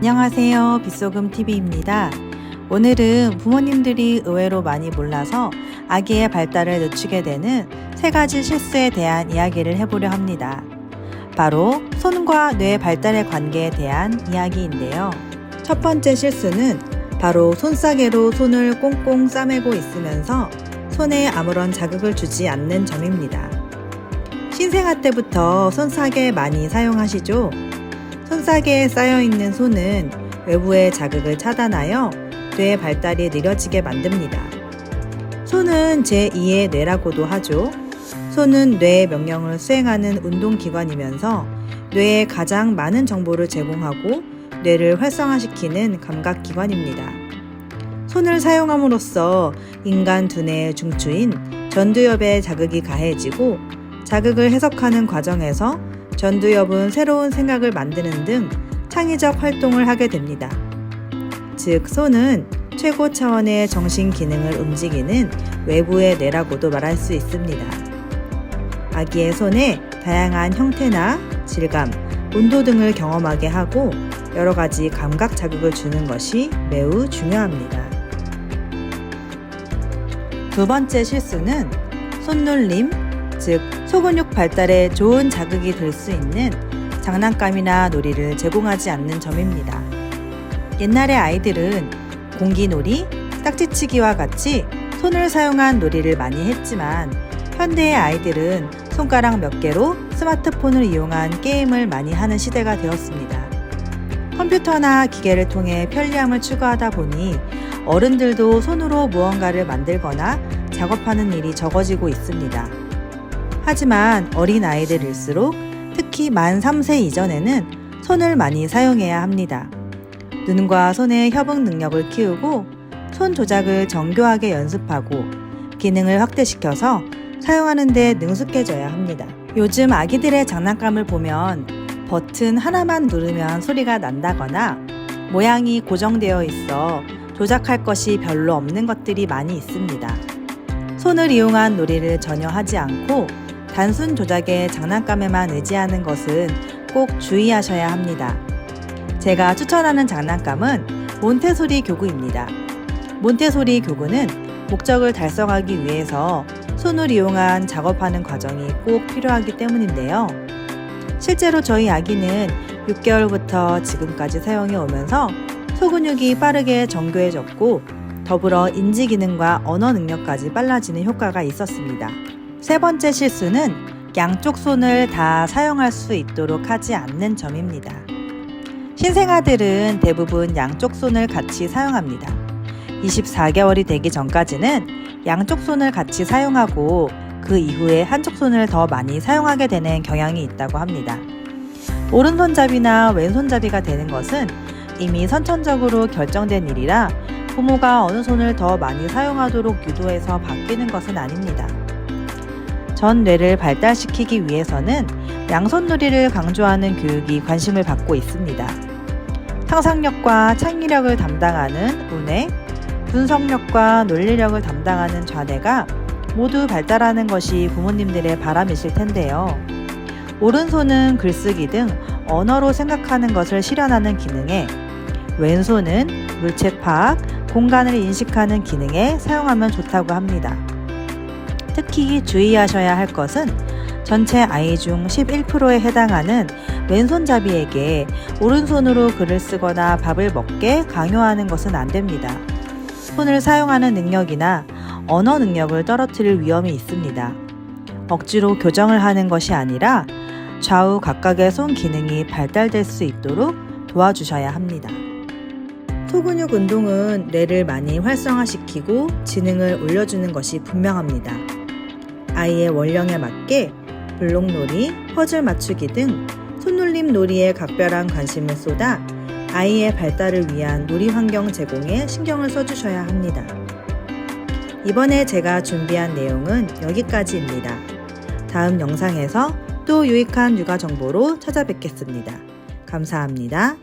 안녕하세요. 빗소금TV입니다. 오늘은 부모님들이 의외로 많이 몰라서 아기의 발달을 늦추게 되는 3가지 실수에 대한 이야기를 해보려 합니다. 바로 손과 뇌 발달의 관계에 대한 이야기인데요. 첫 번째 실수는 바로 손싸개로 손을 꽁꽁 싸매고 있으면서 손에 아무런 자극을 주지 않는 점입니다. 신생아 때부터 손싸개 많이 사용하시죠? 손싸개에 쌓여있는 손은 외부의 자극을 차단하여 뇌 발달이 느려지게 만듭니다. 손은 제2의 뇌라고도 하죠. 손은 뇌의 명령을 수행하는 운동기관이면서 뇌에 가장 많은 정보를 제공하고 뇌를 활성화시키는 감각기관입니다. 손을 사용함으로써 인간 두뇌의 중추인 전두엽에 자극이 가해지고 자극을 해석하는 과정에서 전두엽은 새로운 생각을 만드는 등 창의적 활동을 하게 됩니다. 즉, 손은 최고 차원의 정신 기능을 움직이는 외부의 뇌라고도 말할 수 있습니다. 아기의 손에 다양한 형태나 질감, 온도 등을 경험하게 하고 여러 가지 감각 자극을 주는 것이 매우 중요합니다. 두 번째 실수는 손놀림, 즉 소근육 발달에 좋은 자극이 될 수 있는 장난감이나 놀이를 제공하지 않는 점입니다. 옛날의 아이들은 공기놀이, 딱지치기와 같이 손을 사용한 놀이를 많이 했지만 현대의 아이들은 손가락 몇 개로 스마트폰을 이용한 게임을 많이 하는 시대가 되었습니다. 컴퓨터나 기계를 통해 편리함을 추구하다 보니 어른들도 손으로 무언가를 만들거나 작업하는 일이 적어지고 있습니다. 하지만 어린 아이들일수록 특히 만 3세 이전에는 손을 많이 사용해야 합니다. 눈과 손의 협응 능력을 키우고 손 조작을 정교하게 연습하고 기능을 확대시켜서 사용하는 데 능숙해져야 합니다. 요즘 아기들의 장난감을 보면 버튼 하나만 누르면 소리가 난다거나 모양이 고정되어 있어 조작할 것이 별로 없는 것들이 많이 있습니다. 손을 이용한 놀이를 전혀 하지 않고 단순 조작의 장난감에만 의지하는 것은 꼭 주의하셔야 합니다. 제가 추천하는 장난감은 몬테소리 교구입니다. 몬테소리 교구는 목적을 달성하기 위해서 손을 이용한 작업하는 과정이 꼭 필요하기 때문인데요. 실제로 저희 아기는 6개월부터 지금까지 사용해 오면서 소근육이 빠르게 정교해졌고 더불어 인지 기능과 언어 능력까지 빨라지는 효과가 있었습니다. 세 번째 실수는 양쪽 손을 다 사용할 수 있도록 하지 않는 점입니다. 신생아들은 대부분 양쪽 손을 같이 사용합니다. 24개월이 되기 전까지는 양쪽 손을 같이 사용하고 그 이후에 한쪽 손을 더 많이 사용하게 되는 경향이 있다고 합니다. 오른손잡이나 왼손잡이가 되는 것은 이미 선천적으로 결정된 일이라 부모가 어느 손을 더 많이 사용하도록 유도해서 바뀌는 것은 아닙니다. 전 뇌를 발달시키기 위해서는 양손놀이를 강조하는 교육이 관심을 받고 있습니다. 상상력과 창의력을 담당하는 우뇌, 분석력과 논리력을 담당하는 좌뇌가 모두 발달하는 것이 부모님들의 바람이실 텐데요. 오른손은 글쓰기 등 언어로 생각하는 것을 실현하는 기능에, 왼손은 물체 파악, 공간을 인식하는 기능에 사용하면 좋다고 합니다. 특히 주의하셔야 할 것은 전체 아이 중 11%에 해당하는 왼손잡이에게 오른손으로 글을 쓰거나 밥을 먹게 강요하는 것은 안 됩니다. 손을 사용하는 능력이나 언어 능력을 떨어뜨릴 위험이 있습니다. 억지로 교정을 하는 것이 아니라 좌우 각각의 손 기능이 발달될 수 있도록 도와주셔야 합니다. 소근육 운동은 뇌를 많이 활성화시키고 지능을 올려주는 것이 분명합니다. 아이의 원령에 맞게 블록놀이, 퍼즐 맞추기 등 손놀림 놀이에 각별한 관심을 쏟아 아이의 발달을 위한 놀이 환경 제공에 신경을 써주셔야 합니다. 이번에 제가 준비한 내용은 여기까지입니다. 다음 영상에서 또 유익한 육아 정보로 찾아뵙겠습니다. 감사합니다.